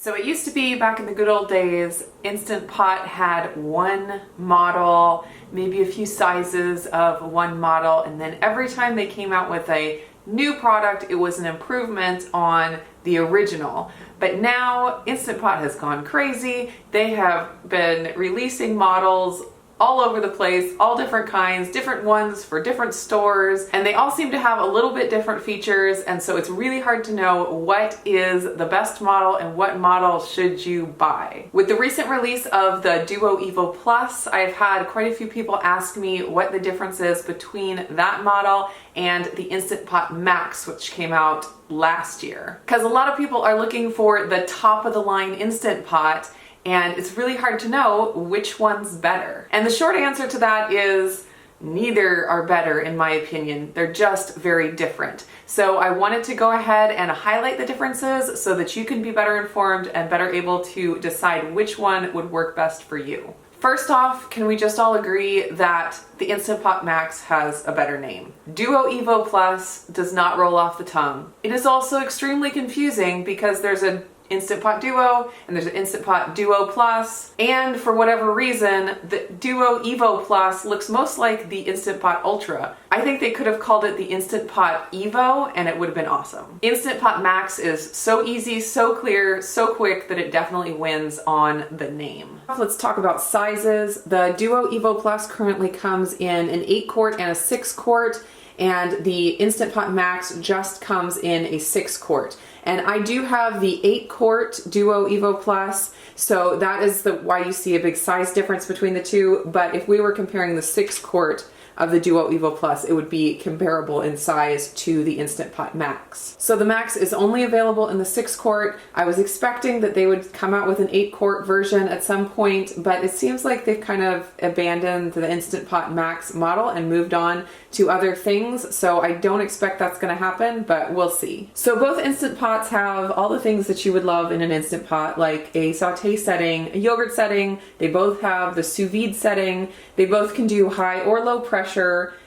So it used to be back in the good old days, Instant Pot had one model, maybe a few sizes of one model, and then every time they came out with a new product, it was an improvement on the original. But now Instant Pot has gone crazy. They have been releasing models all over the place, all different kinds, different ones for different stores, and they all seem to have a little bit different features, and so it's really hard to know what is the best model and what model should you buy. With the recent release of the Duo Evo Plus, I've had quite a few people ask me what the difference is between that model and the Instant Pot Max, which came out last year. Because a lot of people are looking for the top of the line Instant Pot, and it's really hard to know which one's better. And the short answer to that is neither are better in my opinion. They're just very different. So I wanted to go ahead and highlight the differences so that you can be better informed and better able to decide which one would work best for you. First off, can we just all agree that the Instant Pot Max has a better name? Duo Evo Plus does not roll off the tongue. It is also extremely confusing because there's an Instant Pot Duo and there's an Instant Pot Duo Plus, and for whatever reason the Duo Evo Plus looks most like the Instant Pot Ultra. I think they could have called it the Instant Pot Evo and it would have been awesome. Instant Pot Max is so easy, so clear, so quick that it definitely wins on the name. Let's talk about sizes. The Duo Evo Plus currently comes in an 8-quart and a 6-quart, and the Instant Pot Max just comes in a 6-quart. And I do have the 8-quart Duo Evo Plus, so that is why you see a big size difference between the two. But if we were comparing the 6-quart of the Duo Evo Plus, it would be comparable in size to the Instant Pot Max. So the Max is only available in the 6-quart. I was expecting that they would come out with an 8-quart version at some point, but it seems like they've kind of abandoned the Instant Pot Max model and moved on to other things. So I don't expect that's going to happen, but we'll see. So both Instant Pots have all the things that you would love in an Instant Pot, like a saute setting, a yogurt setting. They both have the sous vide setting. They both can do high or low pressure.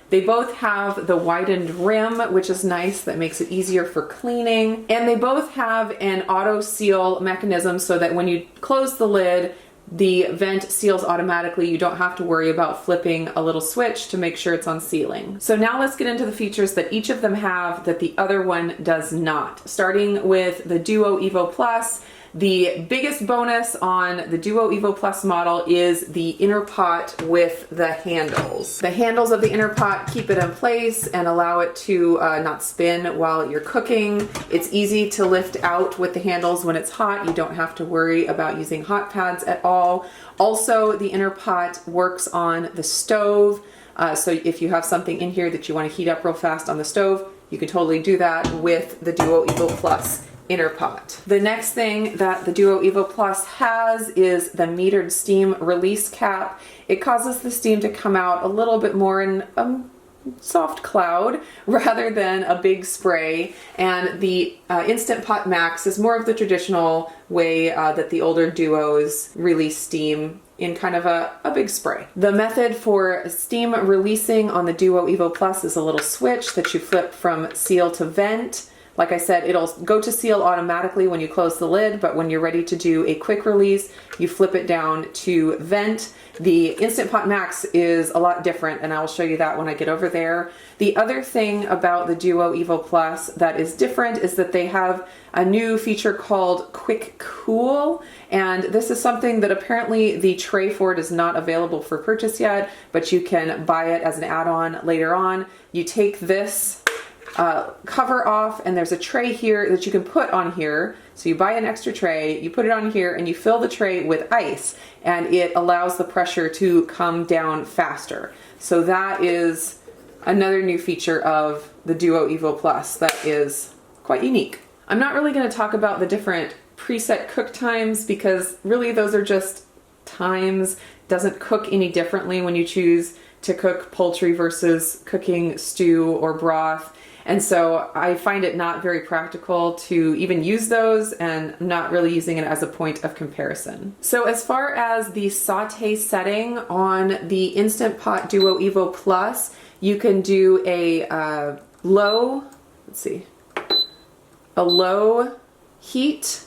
They both have the widened rim, which is nice. That makes it easier for cleaning. And they both have an auto seal mechanism so that when you close the lid, the vent seals automatically. You don't have to worry about flipping a little switch to make sure it's on sealing. So now let's get into the features that each of them have that the other one does not. Starting with the Duo Evo Plus. The biggest bonus on the Duo Evo Plus model is the inner pot with the handles. The handles of the inner pot keep it in place and allow it to not spin while you're cooking. It's easy to lift out with the handles when it's hot. You don't have to worry about using hot pads at all. Also, the inner pot works on the stove. So if you have something in here that you want to heat up real fast on the stove, you can totally do that with the Duo Evo Plus inner pot. The next thing that the Duo Evo Plus has is the metered steam release cap. It causes the steam to come out a little bit more in a soft cloud rather than a big spray, and the Instant Pot Max is more of the traditional way that the older duos release steam in kind of a big spray. The method for steam releasing on the Duo Evo Plus is a little switch that you flip from seal to vent. Like I said, it'll go to seal automatically when you close the lid, but when you're ready to do a quick release, you flip it down to vent. The Instant Pot Max is a lot different, and I'll show you that when I get over there. The other thing about the Duo Evo Plus that is different is that they have a new feature called Quick Cool, and this is something that apparently the tray for it is not available for purchase yet, but you can buy it as an add-on later on. You take this cover off, and there's a tray here that you can put on here. So you buy an extra tray, you put it on here, and you fill the tray with ice, and it allows the pressure to come down faster. So that is another new feature of the Duo Evo Plus that is quite unique. I'm not really going to talk about the different preset cook times because really those are just times. It doesn't cook any differently when you choose to cook poultry versus cooking stew or broth. And so I find it not very practical to even use those, and I'm not really using it as a point of comparison. So as far as the saute setting on the Instant Pot Duo Evo Plus, you can do a low heat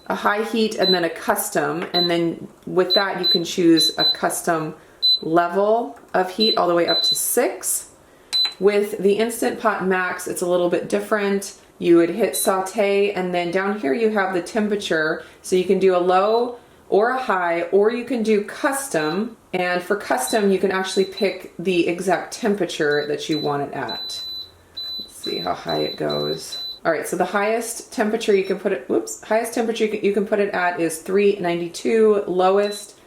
a high heat and then a custom, and then with that you can choose a custom level of heat all the way up to 6. With the Instant Pot Max, it's a little bit different. You would hit saute, and then down here you have the temperature, so you can do a low or a high, or you can do custom, and for custom you can actually pick the exact temperature that you want it at. Let's see how high it goes. All right, so the highest temperature you can put it, highest temperature you can put it at is 392, lowest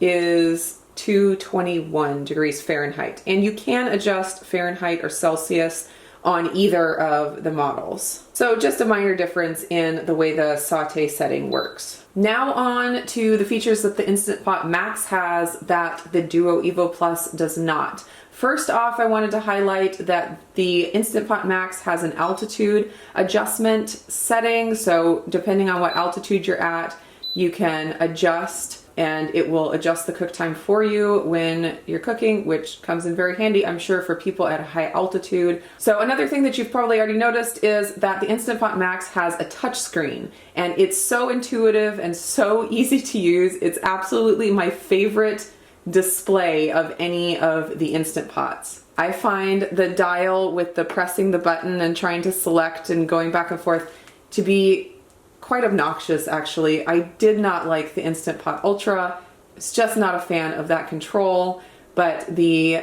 is 221 degrees Fahrenheit. And you can adjust Fahrenheit or Celsius on either of the models. So just a minor difference in the way the saute setting works. Now on to the features that the Instant Pot Max has that the Duo Evo Plus does not. First off, I wanted to highlight that the Instant Pot Max has an altitude adjustment setting. So depending on what altitude you're at, you can adjust, and it will adjust the cook time for you when you're cooking, which comes in very handy, I'm sure, for people at a high altitude. So another thing that you've probably already noticed is that the Instant Pot Max has a touch screen, and it's so intuitive and so easy to use. It's absolutely my favorite display of any of the Instant Pots. I find the dial with the pressing the button and trying to select and going back and forth to be quite obnoxious, actually. I did not like the Instant Pot Ultra. It's just not a fan of that control, but the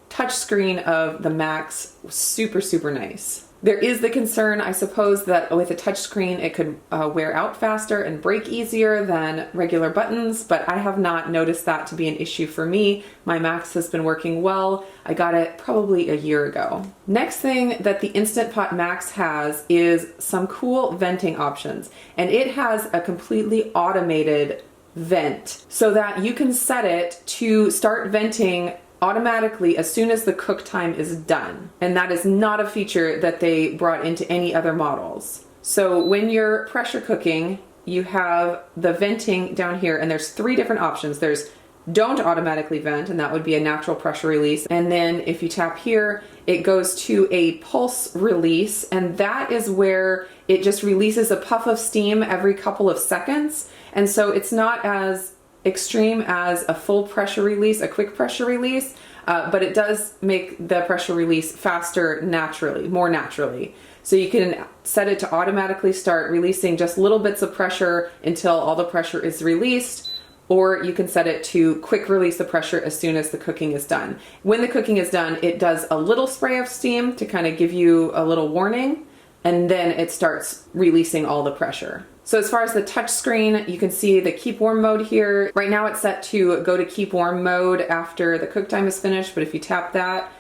touch screen of the Max was super, super nice. There is the concern, I suppose, that with a touch screen it could wear out faster and break easier than regular buttons, but I have not noticed that to be an issue for me. My Max has been working well. I got it probably a year ago. Next thing that the Instant Pot Max has is some cool venting options, and it has a completely automated vent so that you can set it to start venting automatically as soon as the cook time is done. And that is not a feature that they brought into any other models. So when you're pressure cooking, you have the venting down here, and there's 3 different options. There's don't automatically vent, and that would be a natural pressure release. And then if you tap here, it goes to a pulse release, and that is where it just releases a puff of steam every couple of seconds. And so it's not as extreme as a full pressure release, a quick pressure release, but it does make the pressure release faster naturally, more naturally. So you can set it to automatically start releasing just little bits of pressure until all the pressure is released, or you can set it to quick release the pressure as soon as the cooking is done. When the cooking is done, it does a little spray of steam to kind of give you a little warning, and then it starts releasing all the pressure. So as far as the touch screen, you can see the keep warm mode here. Right now it's set to go to keep warm mode after the cook time is finished, but if you tap that,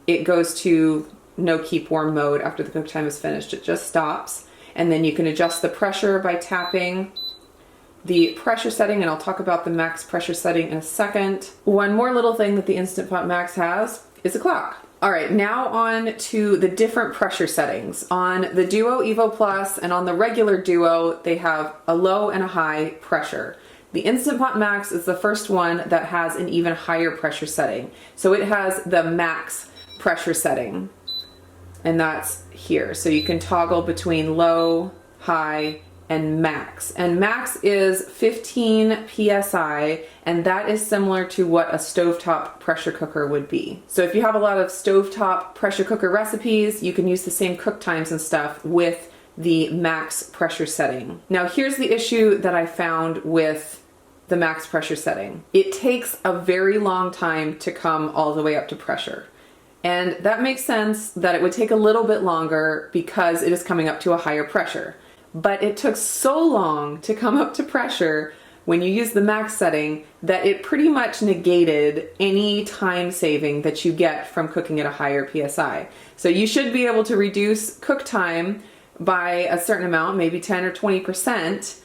it goes to no keep warm mode after the cook time is finished. It just stops. And then you can adjust the pressure by tapping the pressure setting, and I'll talk about the max pressure setting in a second. One more little thing that the Instant Pot Max has is a clock. All right, now on to the different pressure settings. On the Duo Evo Plus and on the regular Duo, they have a low and a high pressure. The Instant Pot Max is the first one that has an even higher pressure setting. So it has the max pressure setting, and that's here. So you can toggle between low, high, and max. And max is 15 PSI, and that is similar to what a stovetop pressure cooker would be. So if you have a lot of stovetop pressure cooker recipes, you can use the same cook times and stuff with the max pressure setting. Now here's the issue that I found with the max pressure setting. It takes a very long time to come all the way up to pressure. And that makes sense that it would take a little bit longer because it is coming up to a higher pressure. But it took so long to come up to pressure when you use the max setting that it pretty much negated any time saving that you get from cooking at a higher PSI. So you should be able to reduce cook time by a certain amount, maybe 10 or 20%,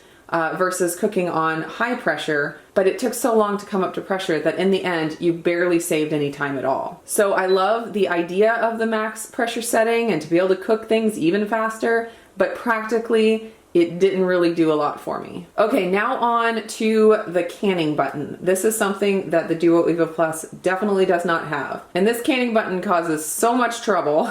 versus cooking on high pressure, but it took so long to come up to pressure that in the end you barely saved any time at all. So I love the idea of the max pressure setting and to be able to cook things even faster, but practically it didn't really do a lot for me. Okay, now on to the canning button. This is something that the Duo Evo Plus definitely does not have. And this canning button causes so much trouble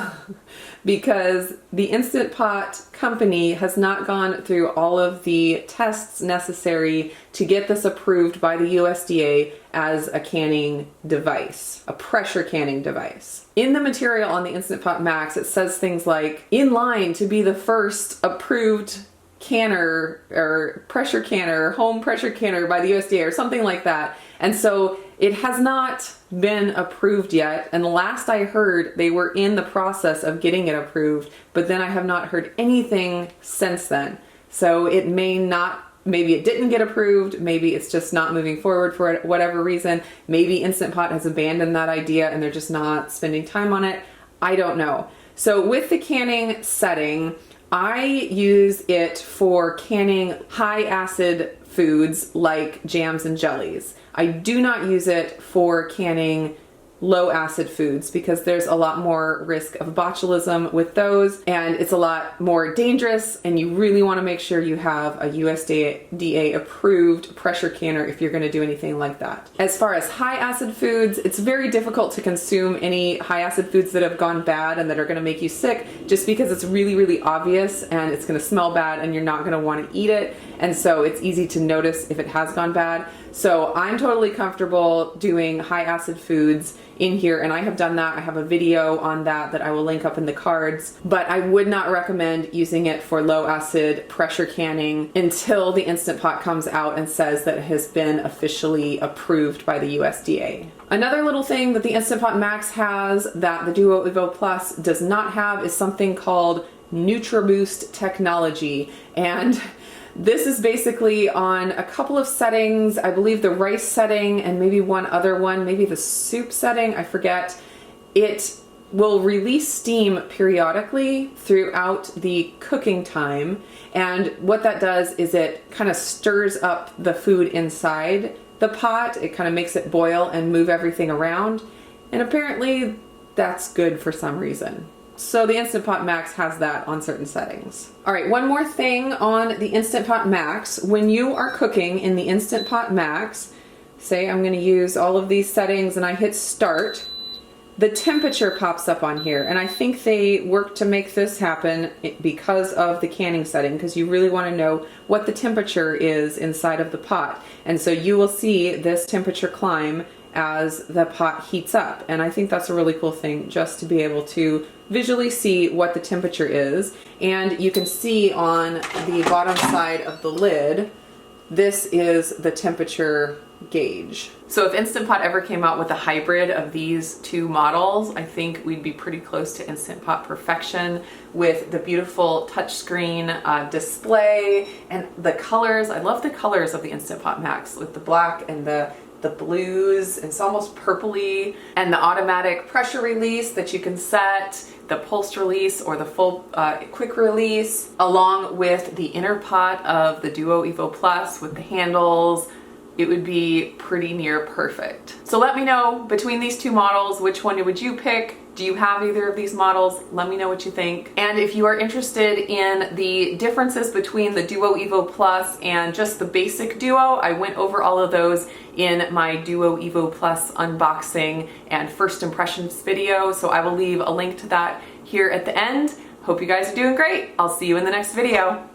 because the Instant Pot company has not gone through all of the tests necessary to get this approved by the USDA as a canning device, a pressure canning device. In the material on the Instant Pot Max, it says things like, in line to be the first approved canner or pressure canner, home pressure canner by the USDA or something like that. And so it has not been approved yet. And the last I heard, they were in the process of getting it approved, but then I have not heard anything since then. So it may not, maybe it didn't get approved, maybe it's just not moving forward for whatever reason. Maybe Instant Pot has abandoned that idea and they're just not spending time on it. I don't know. So with the canning setting, I use it for canning high acid foods like jams and jellies. I do not use it for canning low acid foods because there's a lot more risk of botulism with those and it's a lot more dangerous, and you really want to make sure you have a USDA approved pressure canner if you're going to do anything like that. As far as high acid foods, it's very difficult to consume any high acid foods that have gone bad and that are going to make you sick, just because it's really obvious and it's going to smell bad and you're not going to want to eat it, and so it's easy to notice if it has gone bad. So I'm totally comfortable doing high acid foods in here, and I have done that. I have a video on that I will link up in the cards, but I would not recommend using it for low acid pressure canning until the Instant Pot comes out and says that it has been officially approved by the USDA. Another little thing that the Instant Pot Max has that the Duo Evo Plus does not have is something called NutriBoost technology, and this is basically on a couple of settings. I believe the rice setting and maybe one other one, maybe the soup setting, I forget. It will release steam periodically throughout the cooking time, and what that does is it kind of stirs up the food inside the pot. It kind of makes it boil and move everything around, and apparently that's good for some reason. So the Instant Pot Max has that on certain settings. All right, one more thing on the Instant Pot Max. When you are cooking in the Instant Pot Max, say I'm gonna use all of these settings and I hit start, the temperature pops up on here, and I think they work to make this happen because of the canning setting, because you really want to know what the temperature is inside of the pot. And so you will see this temperature climb as the pot heats up, and I think that's a really cool thing, just to be able to visually see what the temperature is. And you can see on the bottom side of the lid, this is the temperature gauge. So if Instant Pot ever came out with a hybrid of these two models, I think we'd be pretty close to Instant Pot perfection with the beautiful touchscreen display and the colors. I love the colors of the Instant Pot Max with the black and the blues. It's almost purpley, and the automatic pressure release that you can set, the pulsed release or the full quick release, along with the inner pot of the Duo Evo Plus with the handles. It would be pretty near perfect. So let me know, between these two models, which one would you pick? Do you have either of these models? Let me know what you think. And if you are interested in the differences between the Duo Evo Plus and just the basic Duo, I went over all of those in my Duo Evo Plus unboxing and first impressions video. So I will leave a link to that here at the end. Hope you guys are doing great. I'll see you in the next video.